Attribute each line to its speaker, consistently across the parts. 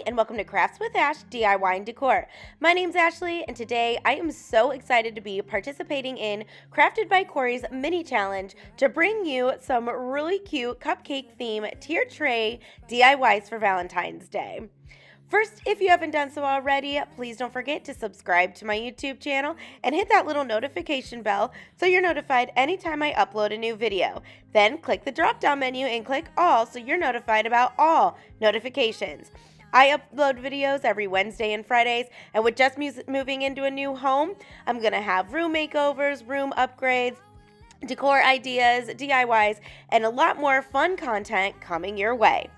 Speaker 1: Hi, and welcome to Crafts with Ash DIY and Decor. My name's Ashley, and today I am so excited to be participating in Crafted by Corie's mini challenge to bring you some really cute cupcake theme tier tray DIYs for Valentine's Day. First, if you haven't done so already, please don't forget to subscribe to my YouTube channel and hit that little notification bell so you're notified anytime I upload a new video. Then click the drop down menu and click all so you're notified about all notifications. I upload videos every Wednesday and Fridays, and with just moving into a new home, I'm going to have room makeovers, room upgrades, decor ideas, DIYs, and a lot more fun content coming your way.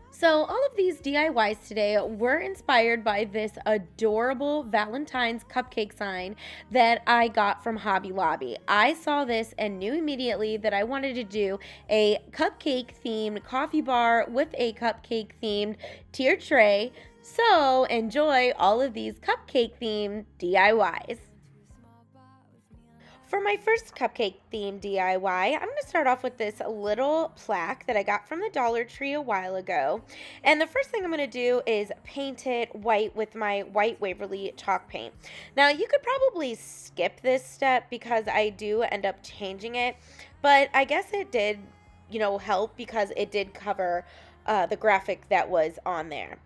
Speaker 1: So all of these DIYs today were inspired by this adorable Valentine's cupcake sign that I got from Hobby Lobby. I saw this and knew immediately that I wanted to do a cupcake themed coffee bar with a cupcake themed tier tray. So enjoy all of these cupcake themed DIYs. For my first cupcake themed DIY, I'm going to start off with this little plaque that I got from the Dollar Tree a while ago. And the first thing I'm going to do is paint it white with my white Waverly chalk paint. Now, you could probably skip this step because I do end up changing it, but I guess it did, help because it did cover the graphic that was on there.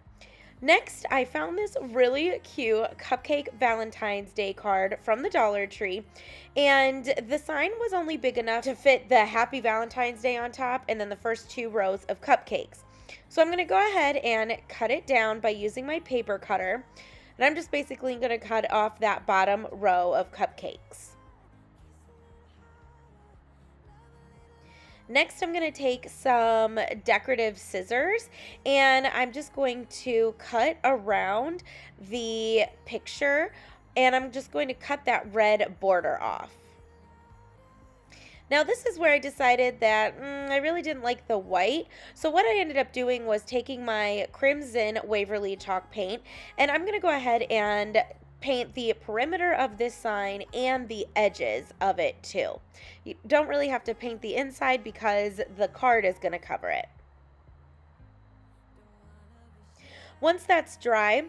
Speaker 1: Next, I found this really cute Cupcake Valentine's Day card from the Dollar Tree, and the sign was only big enough to fit the Happy Valentine's Day on top and then the first 2 rows of cupcakes. So I'm going to go ahead and cut it down by using my paper cutter, and I'm just basically going to cut off that bottom row of cupcakes. Next, I'm going to take some decorative scissors and I'm just going to cut around the picture, and I'm just going to cut that red border off. Now, this is where I decided that I really didn't like the white. So what I ended up doing was taking my crimson Waverly chalk paint, and I'm going to go ahead and paint the perimeter of this sign and the edges of it too. You don't really have to paint the inside because the card is going to cover it. Once that's dry,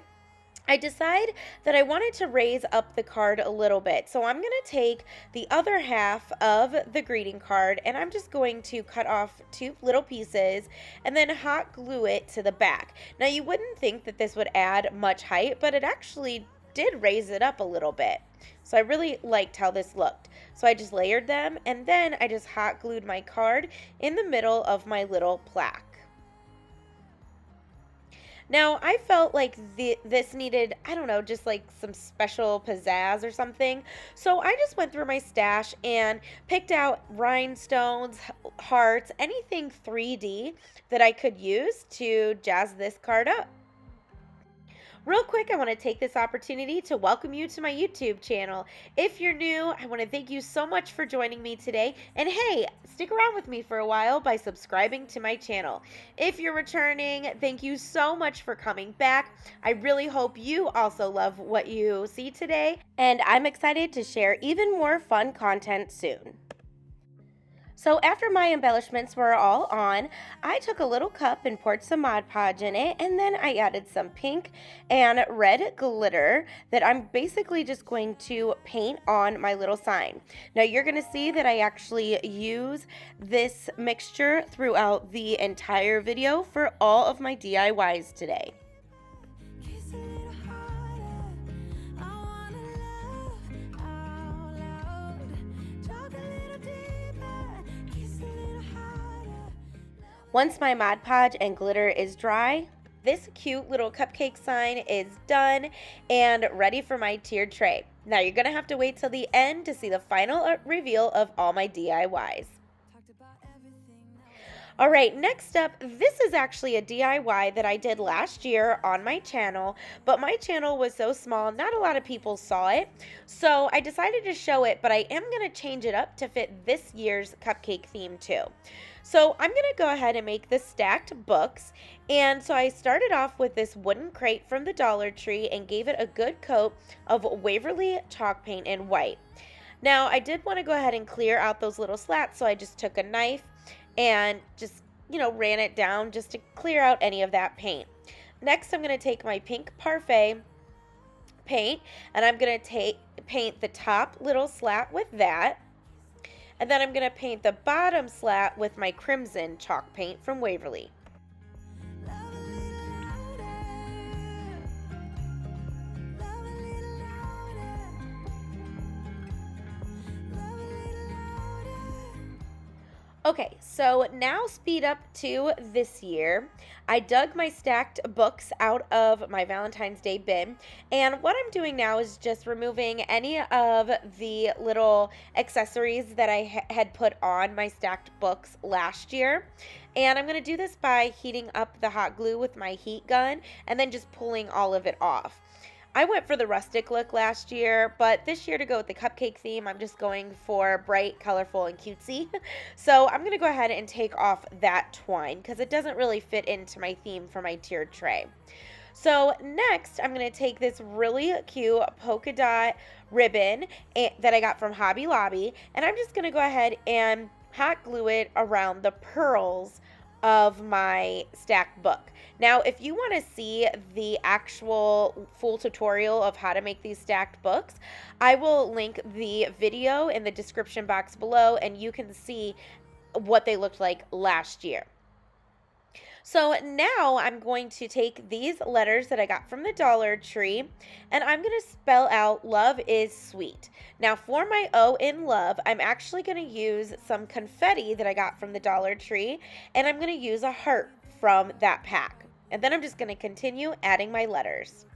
Speaker 1: I decide that I wanted to raise up the card a little bit. So I'm going to take the other half of the greeting card and I'm just going to cut off 2 little pieces and then hot glue it to the back. Now, you wouldn't think that this would add much height, but it actually did raise it up a little bit. So I really liked how this looked. So I just layered them and then I just hot glued my card in the middle of my little plaque. Now, I felt like this needed, just like some special pizzazz or something. So I just went through my stash and picked out rhinestones, hearts, anything 3D that I could use to jazz this card up. Real quick, I want to take this opportunity to welcome you to my YouTube channel. If you're new, I want to thank you so much for joining me today. And hey, stick around with me for a while by subscribing to my channel. If you're returning, thank you so much for coming back. I really hope you also love what you see today. And I'm excited to share even more fun content soon. So after my embellishments were all on, I took a little cup and poured some Mod Podge in it, and then I added some pink and red glitter that I'm basically just going to paint on my little sign. Now, you're going to see that I actually use this mixture throughout the entire video for all of my DIYs today. Once my Mod Podge and glitter is dry, this cute little cupcake sign is done and ready for my tiered tray. Now, you're going to have to wait till the end to see the final reveal of all my DIYs. All right, next up, this is actually a DIY that I did last year on my channel, but my channel was so small, not a lot of people saw it. So I decided to show it, but I am going to change it up to fit this year's cupcake theme too. So I'm going to go ahead and make the stacked books. And so I started off with this wooden crate from the Dollar Tree and gave it a good coat of Waverly chalk paint in white. Now, I did want to go ahead and clear out those little slats, so I just took a knife and just, ran it down just to clear out any of that paint. Next, I'm going to take my pink parfait paint, and I'm going to paint the top little slat with that. And then I'm going to paint the bottom slat with my crimson chalk paint from Waverly. Okay, so now speed up to this year. I dug my stacked books out of my Valentine's Day bin, and what I'm doing now is just removing any of the little accessories that I had put on my stacked books last year. And I'm going to do this by heating up the hot glue with my heat gun and then just pulling all of it off. I went for the rustic look last year, but this year, to go with the cupcake theme, I'm just going for bright, colorful, and cutesy. So I'm going to go ahead and take off that twine because it doesn't really fit into my theme for my tiered tray. So next, I'm going to take this really cute polka dot ribbon that I got from Hobby Lobby, and I'm just going to go ahead and hot glue it around the pearls of my stacked book. Now, if you want to see the actual full tutorial of how to make these stacked books, I will link the video in the description box below, and you can see what they looked like last year. So now I'm going to take these letters that I got from the Dollar Tree, and I'm going to spell out "love is sweet." Now for my O in love, I'm actually going to use some confetti that I got from the Dollar Tree, and I'm going to use a heart from that pack. And then I'm just going to continue adding my letters.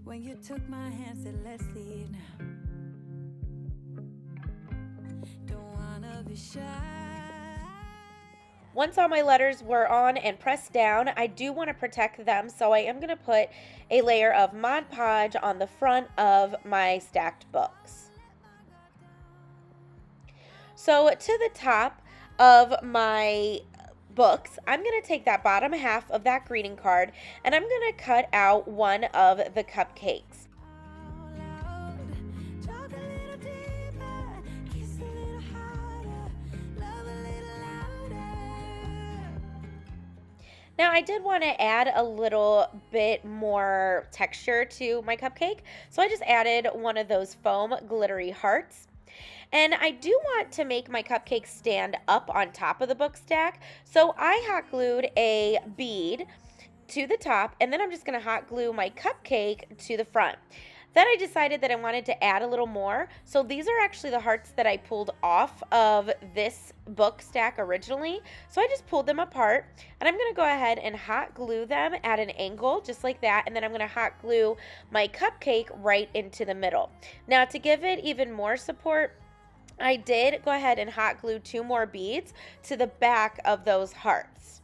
Speaker 1: When you took my hand, said let's leave now. Don't wanna be shy. Once all my letters were on and pressed down, I do want to protect them, so I am going to put a layer of Mod Podge on the front of my stacked books. So to the top of my books, I'm going to take that bottom half of that greeting card, and I'm going to cut out one of the cupcakes. Now, I did want to add a little bit more texture to my cupcake, so I just added one of those foam glittery hearts. And I do want to make my cupcake stand up on top of the book stack, so I hot glued a bead to the top, and then I'm just going to hot glue my cupcake to the front. Then I decided that I wanted to add a little more, so these are actually the hearts that I pulled off of this book stack originally. So I just pulled them apart, and I'm going to go ahead and hot glue them at an angle just like that, and then I'm going to hot glue my cupcake right into the middle. Now, to give it even more support, I did go ahead and hot glue 2 more beads to the back of those hearts.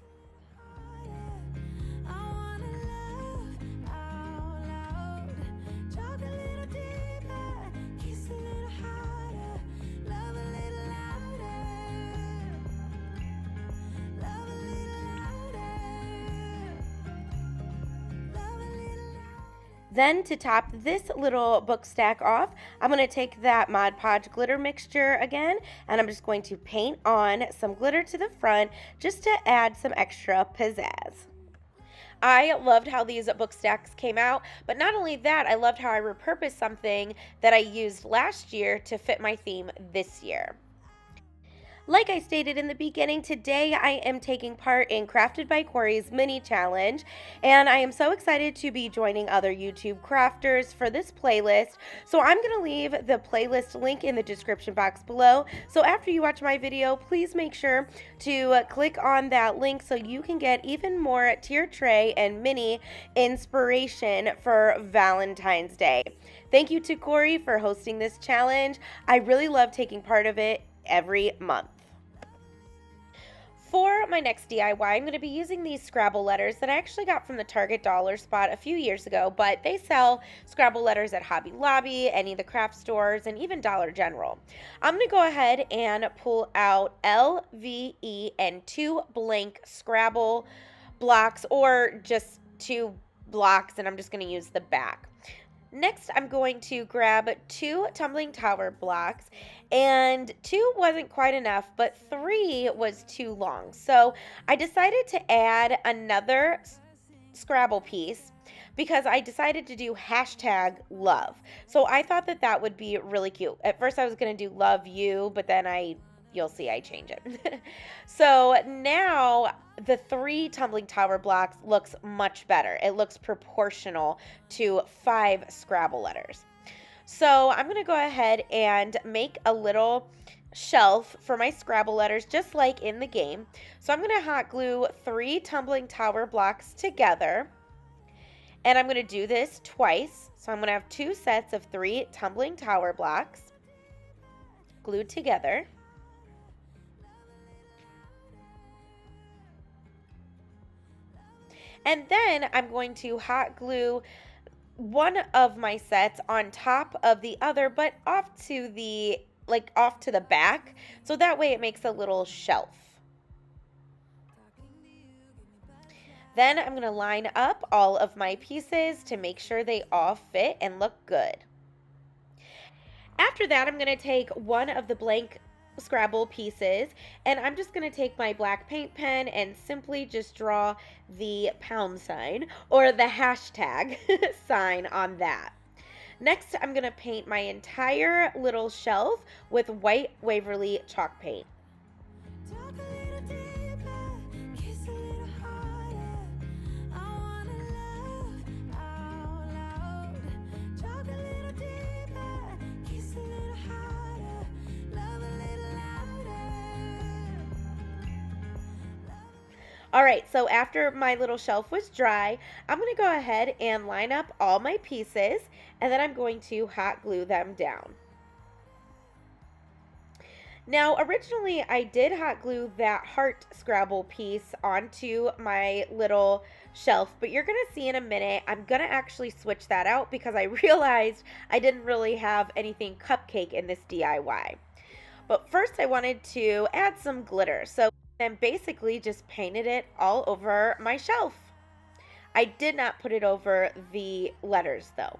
Speaker 1: Then to top this little book stack off, I'm going to take that Mod Podge glitter mixture again, and I'm just going to paint on some glitter to the front just to add some extra pizzazz. I loved how these book stacks came out, but not only that, I loved how I repurposed something that I used last year to fit my theme this year. Like I stated in the beginning, today I am taking part in Crafted by Corie's mini challenge, and I am so excited to be joining other YouTube crafters for this playlist. So I'm going to leave the playlist link in the description box below. So after you watch my video, please make sure to click on that link so you can get even more tier tray and mini inspiration for Valentine's Day. Thank you to Corie for hosting this challenge. I really love taking part of it every month. For my next DIY, I'm going to be using these Scrabble letters that I actually got from the Target dollar spot a few years ago, but they sell Scrabble letters at Hobby Lobby, any of the craft stores, and even Dollar General. I'm going to go ahead and pull out L, V, E, and 2 blank Scrabble blocks, or just 2 blocks, and I'm just going to use the back. Next, I'm going to grab 2 tumbling tower blocks, and 2 wasn't quite enough, but 3 was too long. So I decided to add another Scrabble piece because I decided to do hashtag love. So I thought that that would be really cute. At first I was going to do love you, but then you'll see I change it. So now the 3 tumbling tower blocks looks much better. It looks proportional to 5 Scrabble letters. So I'm going to go ahead and make a little shelf for my Scrabble letters just like in the game. So I'm going to hot glue 3 tumbling tower blocks together. And I'm going to do this twice. So I'm going to have 2 sets of 3 tumbling tower blocks glued together. And then I'm going to hot glue one of my sets on top of the other, but off to the back. So that way it makes a little shelf. Then I'm going to line up all of my pieces to make sure they all fit and look good. After that, I'm going to take one of the blank Scrabble pieces, and I'm just going to take my black paint pen and simply just draw the pound sign or the hashtag sign on that. Next, I'm going to paint my entire little shelf with white Waverly chalk paint. All right, so after my little shelf was dry, I'm going to go ahead and line up all my pieces, and then I'm going to hot glue them down. Now, originally I did hot glue that heart Scrabble piece onto my little shelf, but you're going to see in a minute, I'm going to actually switch that out because I realized I didn't really have anything cupcake in this DIY. But first I wanted to add some glitter. So then basically just painted it all over my shelf. I did not put it over the letters though.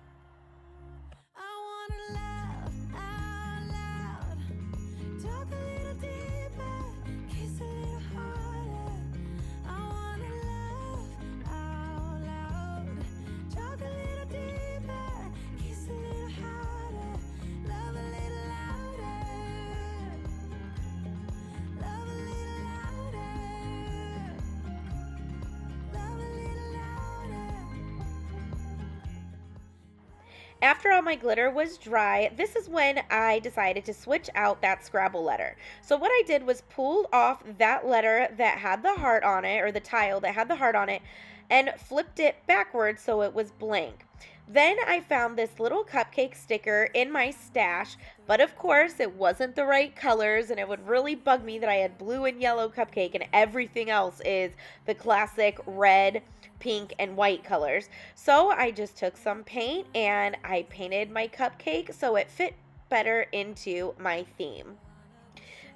Speaker 1: After all my glitter was dry, this is when I decided to switch out that Scrabble letter. So what I did was pull off that letter that had the heart on it, or the tile that had the heart on it, and flipped it backwards so it was blank. Then I found this little cupcake sticker in my stash, but of course it wasn't the right colors, and it would really bug me that I had blue and yellow cupcake and everything else is the classic red, pink, and white colors. So I just took some paint and I painted my cupcake so it fit better into my theme.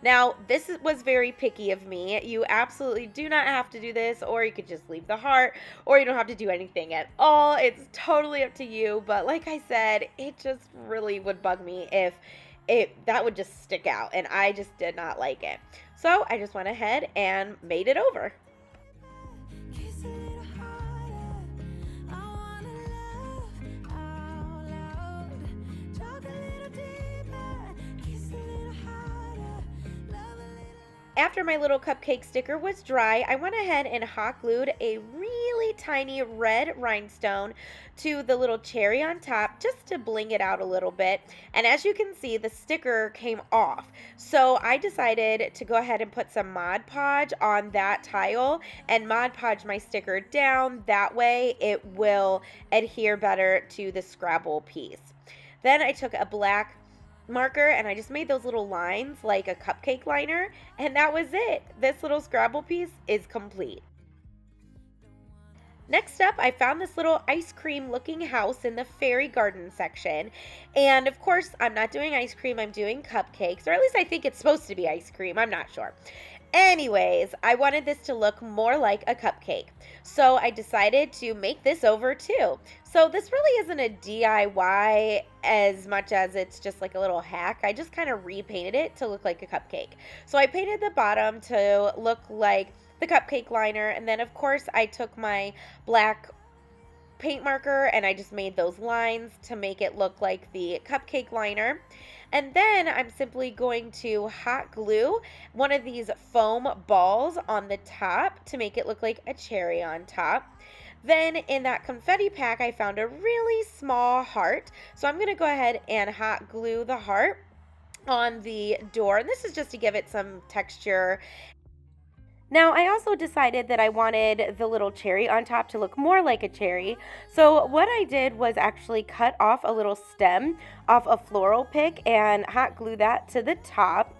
Speaker 1: Now, this was very picky of me. You absolutely do not have to do this, or you could just leave the heart, or you don't have to do anything at all. It's totally up to you, but like I said, it just really would bug me if that would just stick out, and I just did not like it. So I just went ahead and made it over. After my little cupcake sticker was dry, I went ahead and hot glued a really tiny red rhinestone to the little cherry on top just to bling it out a little bit. And as you can see, the sticker came off. So I decided to go ahead and put some Mod Podge on that tile and Mod Podge my sticker down. That way it will adhere better to the Scrabble piece. Then I took a black marker and I just made those little lines like a cupcake liner, and that was it. This little Scrabble piece is complete. Next up, I found this little ice cream looking house in the fairy garden section. And of course, I'm not doing ice cream, I'm doing cupcakes, or at least I think it's supposed to be ice cream, I'm not sure. Anyways, I wanted this to look more like a cupcake, so I decided to make this over too. So this really isn't a DIY as much as it's just like a little hack. I just kind of repainted it to look like a cupcake. So I painted the bottom to look like the cupcake liner, and then of course I took my black paint marker and I just made those lines to make it look like the cupcake liner. And then I'm simply going to hot glue one of these foam balls on the top to make it look like a cherry on top. Then in that confetti pack, I found a really small heart. So I'm going to go ahead and hot glue the heart on the door. And this is just to give it some texture. Now, I also decided that I wanted the little cherry on top to look more like a cherry. So what I did was actually cut off a little stem off a floral pick and hot glue that to the top.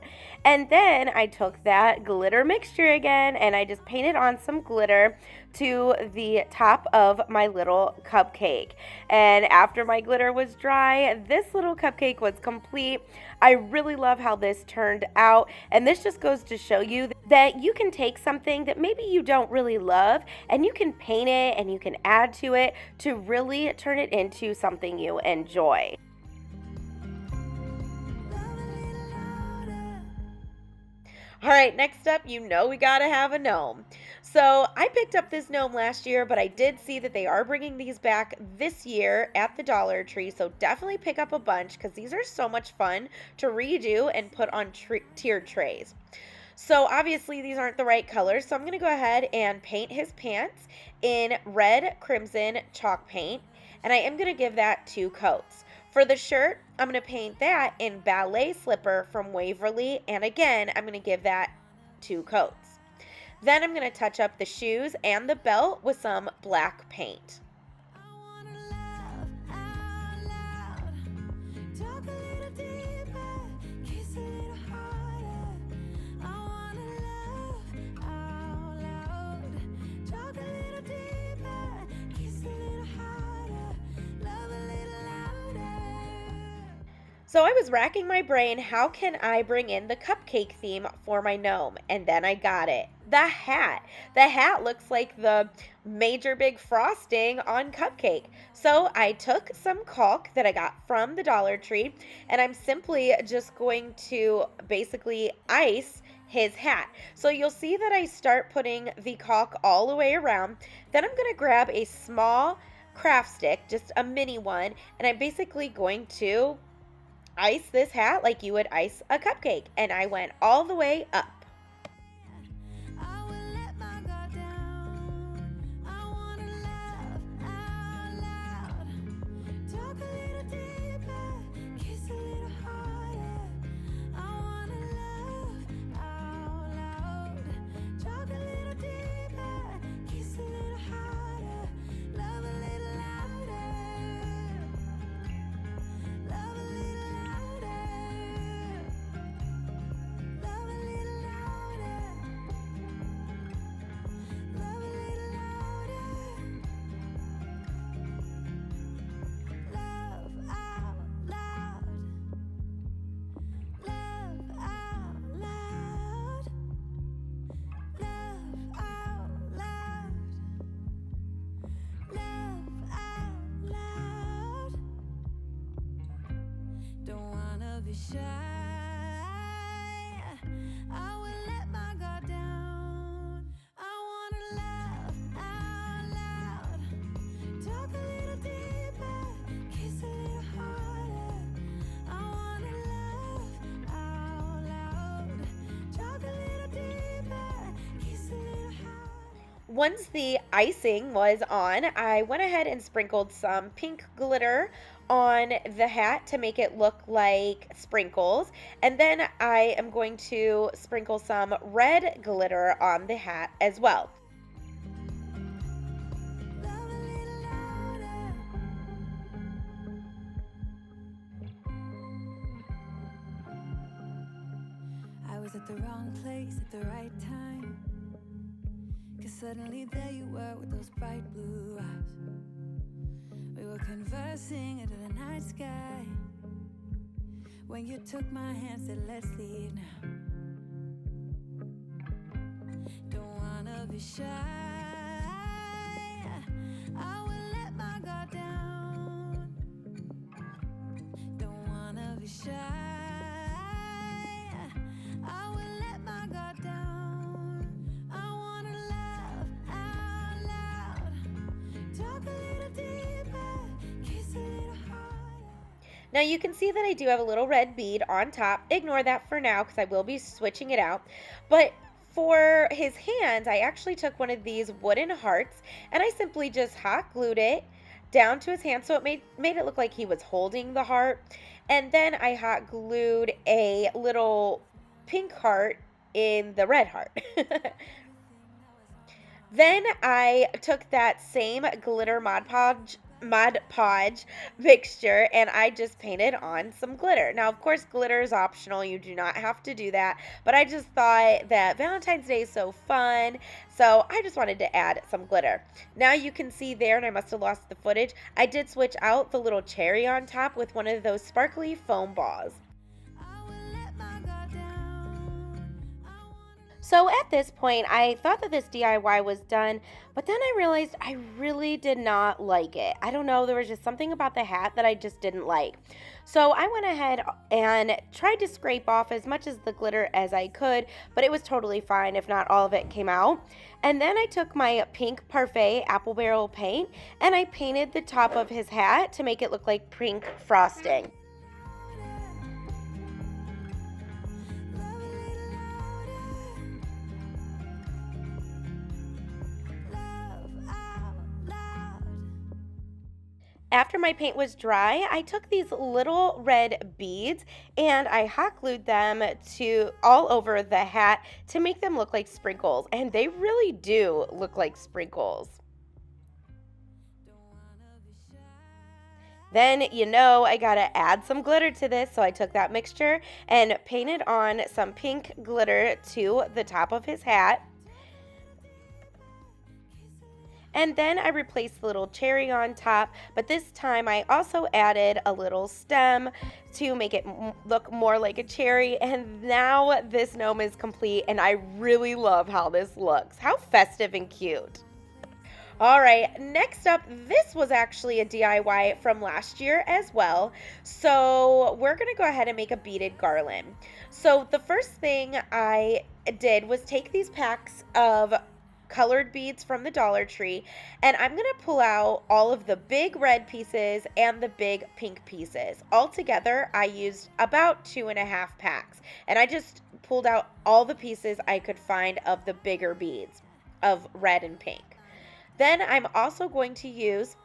Speaker 1: And then I took that glitter mixture again and I just painted on some glitter to the top of my little cupcake. And after my glitter was dry, this little cupcake was complete. I really love how this turned out, and this just goes to show you that you can take something that maybe you don't really love and you can paint it and you can add to it to really turn it into something you enjoy. All right, next up, you know we gotta have a gnome. So I picked up this gnome last year, but I did see that they are bringing these back this year at the Dollar Tree. So definitely pick up a bunch because these are so much fun to redo and put on tiered trays. So obviously these aren't the right colors, so I'm going to go ahead and paint his pants in red crimson chalk paint, and I am going to give that 2 coats. For the shirt, I'm going to paint that in ballet slipper from Waverly, and again, I'm going to give that 2 coats. Then I'm going to touch up the shoes and the belt with some black paint. So I was racking my brain, how can I bring in the cupcake theme for my gnome? And then I got it. The hat. The hat looks like the major big frosting on Cupcake. So I took some caulk that I got from the Dollar Tree, and I'm simply just going to basically ice his hat. So you'll see that I start putting the caulk all the way around. Then I'm going to grab a small craft stick, just a mini one, and I'm basically going to ice this hat like you would ice a cupcake, and I went all the way up. Be shy. I will let my guard down. I wanna laugh out loud. Talk a little deeper, kiss a little harder. I wanna laugh out loud. Talk a little deeper, kiss a little harder. Once the icing was on, I went ahead and sprinkled some pink glitter on the hat to make it look like sprinkles, and then I am going to sprinkle some red glitter on the hat as well. I was at the wrong place at the right time, 'cause suddenly there you were with those bright blue eyes. We were conversing under the night sky when you took my hand, said let's leave now.
Speaker 2: be shy. I will let my guard down. Don't wanna be shy. I will let my guard down. I wanna laugh out loud. Talk a little deeper. Kiss a little harder.
Speaker 1: Now you can see that I do have a little red bead on top. Ignore that for now because I will be switching it out. But for his hands, I actually took one of these wooden hearts and I simply just hot glued it down to his hand so it made it look like he was holding the heart. And then I hot glued a little pink heart in the red heart. Then I took that same glitter Mod Podge mixture and I just painted on some glitter. Now, of course, glitter is optional. You do not have to do that. But I just thought that Valentine's Day is so fun. So I just wanted to add some glitter. Now you can see there, and I must have lost the footage, I did switch out the little cherry on top with one of those sparkly foam balls. So at this point, I thought that this DIY was done, but then I realized I really did not like it. I don't know, there was just something about the hat that I just didn't like. So I went ahead and tried to scrape off as much of the glitter as I could, but it was totally fine if not all of it came out. And then I took my pink Parfait apple barrel paint and I painted the top of his hat to make it look like pink frosting. After my paint was dry, I took these little red beads and I hot glued them to all over the hat to make them look like sprinkles, and they really do look like sprinkles. Then, I gotta add some glitter to this, so I took that mixture and painted on some pink glitter to the top of his hat. And then I replaced the little cherry on top, but this time I also added a little stem to make it look more like a cherry. And now this gnome is complete, and I really love how this looks. How festive and cute. All right, next up, this was actually a DIY from last year as well. So we're gonna go ahead and make a beaded garland. So the first thing I did was take these packs of colored beads from the Dollar Tree, and I'm going to pull out all of the big red pieces and the big pink pieces. Altogether, I used about 2.5 packs, and I just pulled out all the pieces I could find of the bigger beads of red and pink. Then I'm also going to use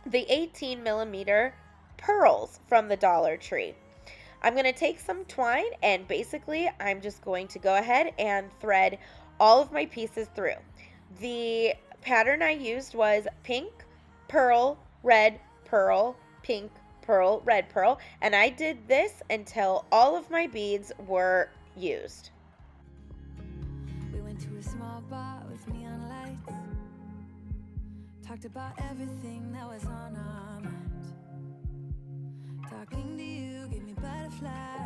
Speaker 1: the 18mm pearls from the Dollar Tree. I'm going to take some twine, and basically I'm just going to go ahead and thread all of my pieces through. The pattern I used was pink, pearl, red, pearl, pink, pearl, red, pearl, and I did this until all of my beads were used.
Speaker 2: We went to a small bar with neon lights, talked about everything that was on our mind. Talking to you gave me butterflies.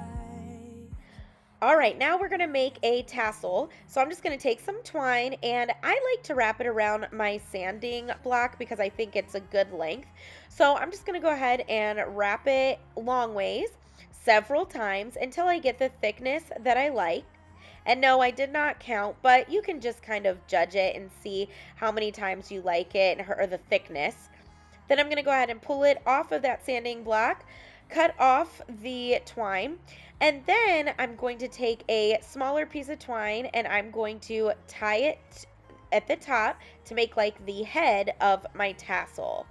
Speaker 1: All right, now we're going to make a tassel. So I'm just going to take some twine, and I like to wrap it around my sanding block because I think it's a good length. So I'm just going to go ahead and wrap it long ways several times until I get the thickness that I like. And no, I did not count, but you can just kind of judge it and see how many times you like it or the thickness. Then I'm going to go ahead and pull it off of that sanding block, cut off the twine, and then I'm going to take a smaller piece of twine and I'm going to tie it at the top to make like the head of my tassel.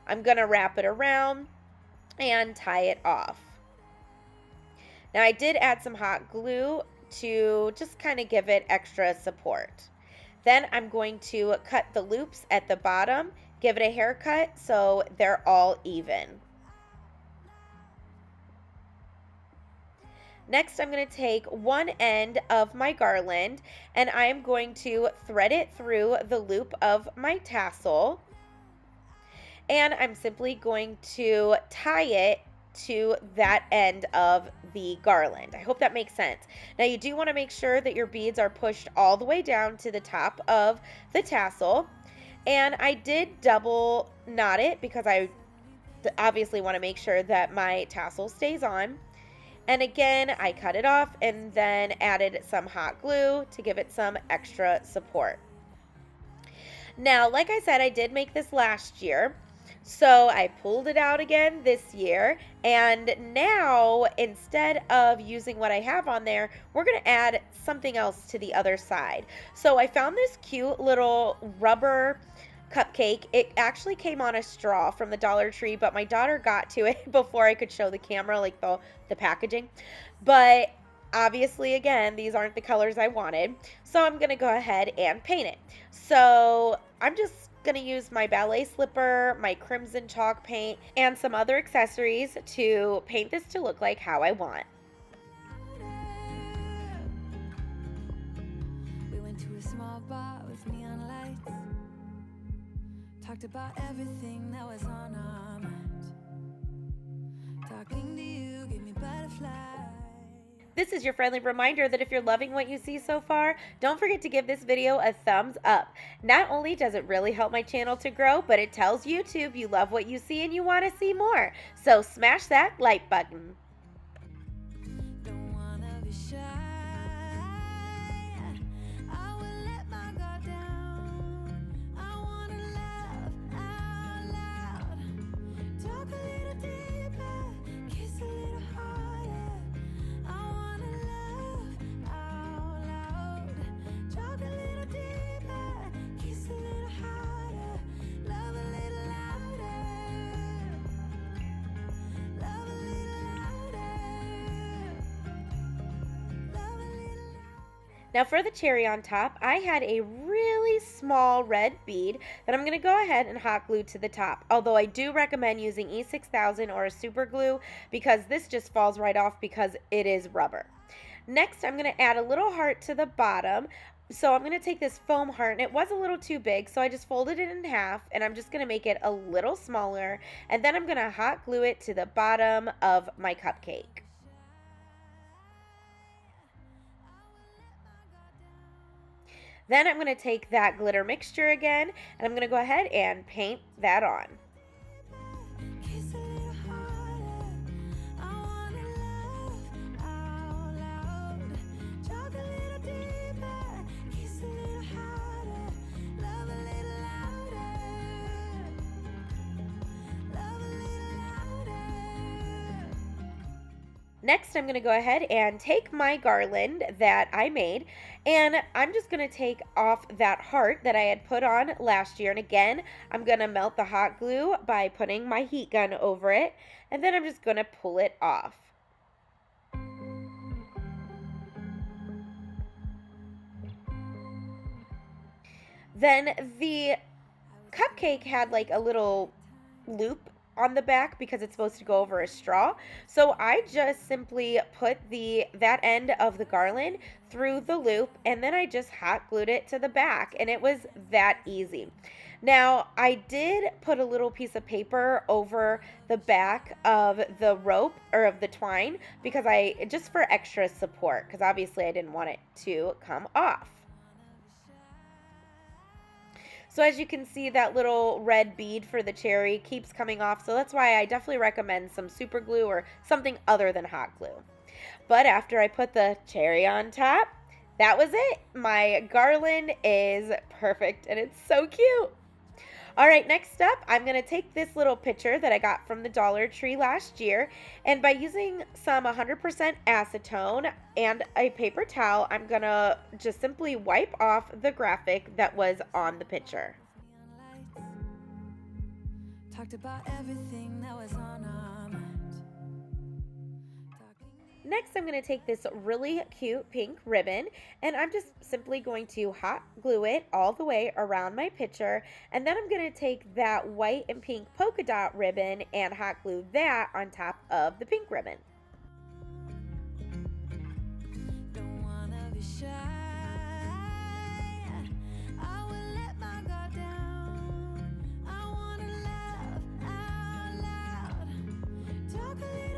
Speaker 1: I'm going to wrap it around and tie it off. Now I did add some hot glue to just kind of give it extra support. Then I'm going to cut the loops at the bottom, give it a haircut so they're all even. Next, I'm going to take one end of my garland and I am going to thread it through the loop of my tassel. And I'm simply going to tie it to that end of the garland. I hope that makes sense. Now you do want to make sure that your beads are pushed all the way down to the top of the tassel. And I did double knot it because I obviously want to make sure that my tassel stays on. And again, I cut it off and then added some hot glue to give it some extra support. Now, like I said, I did make this last year. So I pulled it out again this year, and now instead of using what I have on there, we're going to add something else to the other side. So I found this cute little rubber cupcake. It actually came on a straw from the Dollar Tree, but my daughter got to it before I could show the camera, like the packaging. But obviously, again, these aren't the colors I wanted, so I'm going to go ahead and paint it. So I'm just going to use my ballet slipper, my crimson chalk paint, and some other accessories to paint this to look like how I want.
Speaker 2: We went to a small bar with neon lights. Talked about everything that was on our minds. Talking to you gave me butterflies.
Speaker 1: This is your friendly reminder that if you're loving what you see so far, don't forget to give this video a thumbs up. Not only does it really help my channel to grow, but it tells YouTube you love what you see and you want to see more. So smash that like button.
Speaker 2: Don't wanna be shy. I will let my guard down. I wanna laugh out loud. Talk a little deeper, kiss a little harder. I wanna laugh out loud. Talk a little deeper, kiss a little harder. Love a little louder. Love a little louder. Love a little louder.
Speaker 1: Now for the cherry on top, I had a really small red bead that I'm going to go ahead and hot glue to the top. Although I do recommend using E6000 or a super glue because this just falls right off because it is rubber. Next, I'm going to add a little heart to the bottom. So I'm going to take this foam heart, and it was a little too big, so I just folded it in half, and I'm just going to make it a little smaller, and then I'm going to hot glue it to the bottom of my cupcake. Then I'm going to take that glitter mixture again, and I'm going to go ahead and paint that on.
Speaker 2: Kiss a little harder. I wanna laugh out loud. Talk a little deeper. Kiss a little harder. Love a little louder. Love a little louder.
Speaker 1: Next, I'm going to go ahead and take my garland that I made, and I'm just going to take off that heart that I had put on last year. And again, I'm going to melt the hot glue by putting my heat gun over it, and then I'm just going to pull it off. Then the cupcake had like a little loop on the back because it's supposed to go over a straw. So I just simply put that end of the garland through the loop, and then I just hot glued it to the back, and it was that easy. Now I did put a little piece of paper over the back of the rope or of the twine because just for extra support, because obviously I didn't want it to come off. So as you can see, that little red bead for the cherry keeps coming off. So that's why I definitely recommend some super glue or something other than hot glue. But after I put the cherry on top, that was it. My garland is perfect and it's so cute. All right, next up, I'm going to take this little picture that I got from the Dollar Tree last year, and by using some 100% acetone and a paper towel, I'm going to just simply wipe off the graphic that was on the picture.
Speaker 2: Talked about everything that was on our minds.
Speaker 1: Next, I'm going to take this really cute pink ribbon, and I'm just simply going to hot glue it all the way around my picture, and then I'm going to take that white and pink polka dot ribbon and hot glue that on top of the pink ribbon.
Speaker 2: Don't wanna be shy. I will let my guard down. I wanna laugh out loud. Talk a little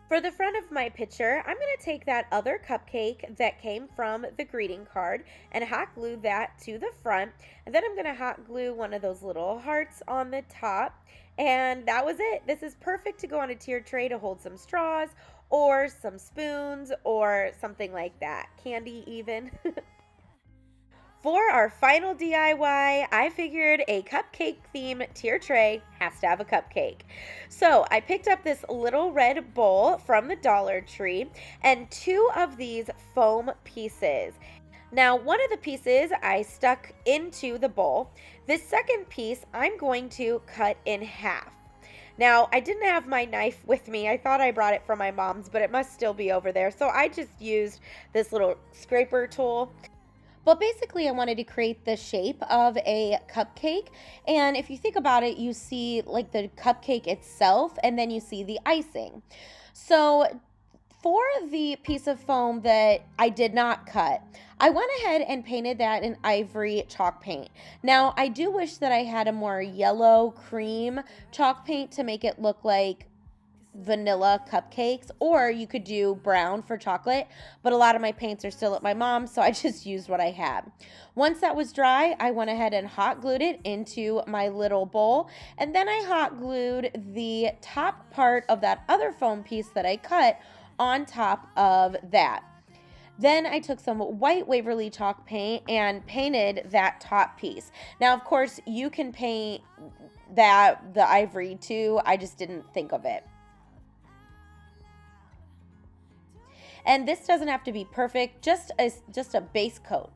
Speaker 1: For the front of my picture, I'm going to take that other cupcake that came from the greeting card and hot glue that to the front. And then I'm going to hot glue one of those little hearts on the top. And that was it. This is perfect to go on a tiered tray to hold some straws or some spoons or something like that. Candy even. For our final DIY, I figured a cupcake theme tier tray has to have a cupcake. So I picked up this little red bowl from the Dollar Tree and two of these foam pieces. Now, one of the pieces I stuck into the bowl. This second piece I'm going to cut in half. Now, I didn't have my knife with me. I thought I brought it from my mom's, but it must still be over there. So I just used this little scraper tool. But basically, I wanted to create the shape of a cupcake. And if you think about it, you see like the cupcake itself, and then you see the icing. So for the piece of foam that I did not cut, I went ahead and painted that in ivory chalk paint. Now, I do wish that I had a more yellow cream chalk paint to make it look like vanilla cupcakes, or you could do brown for chocolate, but a lot of my paints are still at my mom's, so I just used what I had. Once that was dry, I went ahead and hot glued it into my little bowl, and then I hot glued the top part of that other foam piece that I cut on top of that. Then I took some white Waverly chalk paint and painted that top piece. Now, of course, you can paint the ivory too. I just didn't think of it. And this doesn't have to be perfect, just a base coat.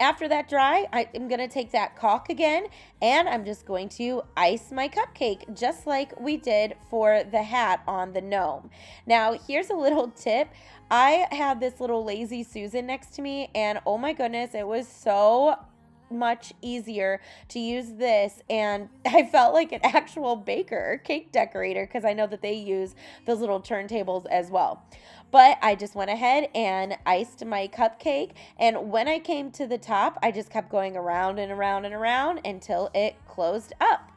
Speaker 1: After that dry, I'm going to take that caulk again, and I'm just going to ice my cupcake, just like we did for the hat on the gnome. Now, here's a little tip. I had this little Lazy Susan next to me, and oh my goodness, it was so much easier to use this, and I felt like an actual baker, cake decorator, because I know that they use those little turntables as well. But I just went ahead and iced my cupcake, and when I came to the top, I just kept going around and around and around until it closed up.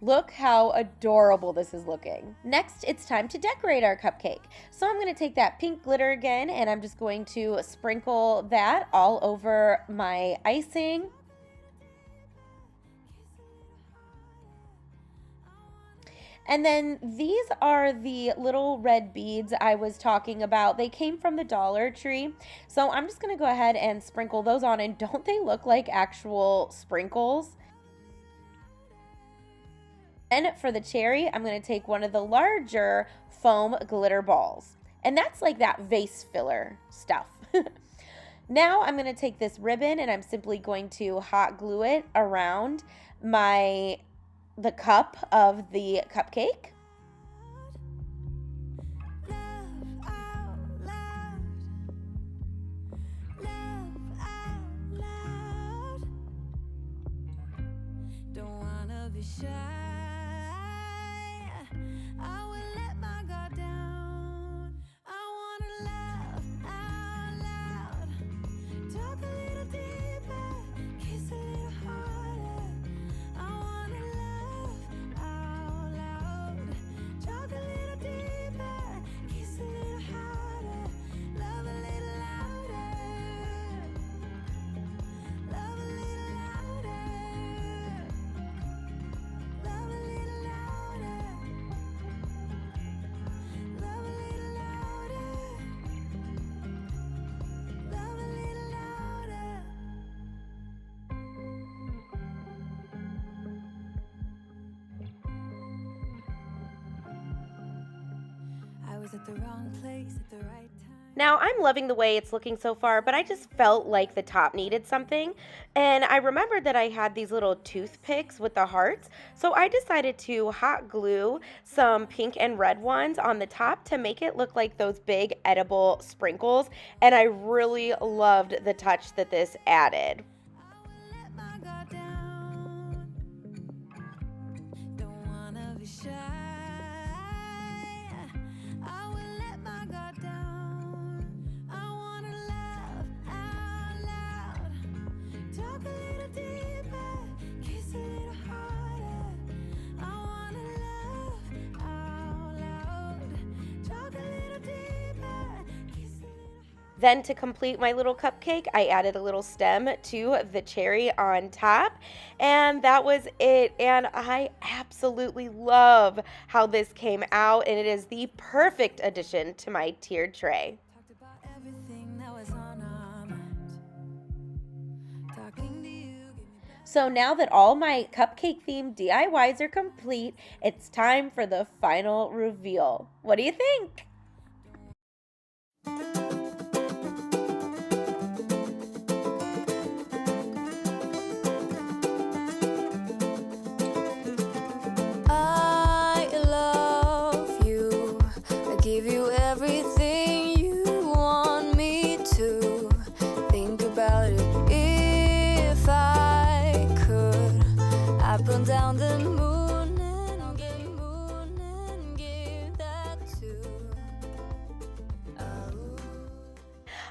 Speaker 1: Look how adorable this is looking. Next, it's time to decorate our cupcake. So I'm going to take that pink glitter again, and I'm just going to sprinkle that all over my icing. And then these are the little red beads I was talking about. They came from the Dollar Tree. So I'm just going to go ahead and sprinkle those on, and don't they look like actual sprinkles? And for the cherry, I'm going to take one of the larger foam glitter balls. And that's like that vase filler stuff. Now I'm going to take this ribbon, and I'm simply going to hot glue it around the cup of the cupcake.
Speaker 2: Don't wanna be shy. I will let my guard down. I wanna laugh out loud. Talk a little deeper, kiss a little harder. I wanna laugh out loud. Talk a little deeper, kiss a little harder. Love a little louder. Love a little louder. Love a little louder. Love a little louder. Love a little louder. I was at the wrong place at the right time.
Speaker 1: Now, I'm loving the way it's looking so far, but I just felt like the top needed something. And I remembered that I had these little toothpicks with the hearts, so I decided to hot glue some pink and red ones on the top to make it look like those big edible sprinkles. And I really loved the touch that this added.
Speaker 2: Let my guard down. Don't wanna be shy. I will let my guard down. I wanna laugh out loud. Talk a little deeper.
Speaker 1: Then to complete my little cupcake, I added a little stem to the cherry on top, and that was it. And I absolutely love how this came out, and it is the perfect addition to my tiered tray.
Speaker 2: Talked about everything that was on our mind. Talking to you gave me back.
Speaker 1: So now that all my cupcake themed DIYs are complete, it's time for the final reveal. What do you think?
Speaker 2: I love you. I give you everything you want me to. Think about it if I could. I'd run down the moon and give that to. Oh.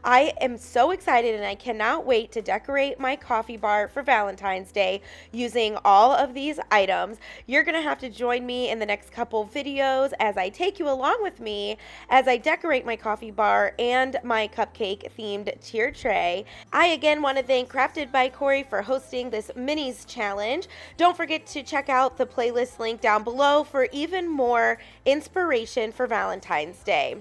Speaker 1: I am so excited and I cannot wait to decorate my coffee bar for Valentine's Day using all of these items. You're going to have to join me in the next couple videos as I take you along with me as I decorate my coffee bar and my cupcake themed tier tray. I again want to thank Crafted by Corie for hosting this minis challenge. Don't forget to check out the playlist link down below for even more inspiration for Valentine's Day.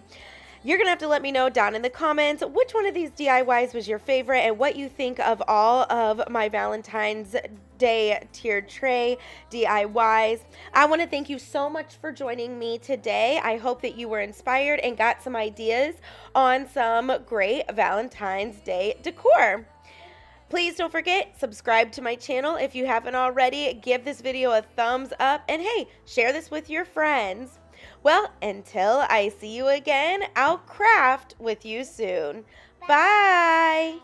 Speaker 1: You're going to have to let me know down in the comments which one of these DIYs was your favorite and what you think of all of my Valentine's Day tiered tray DIYs. I want to thank you so much for joining me today. I hope that you were inspired and got some ideas on some great Valentine's Day decor. Please don't forget, subscribe to my channel if you haven't already. Give this video a thumbs up and hey, share this with your friends. Well, until I see you again, I'll craft with you soon. Bye.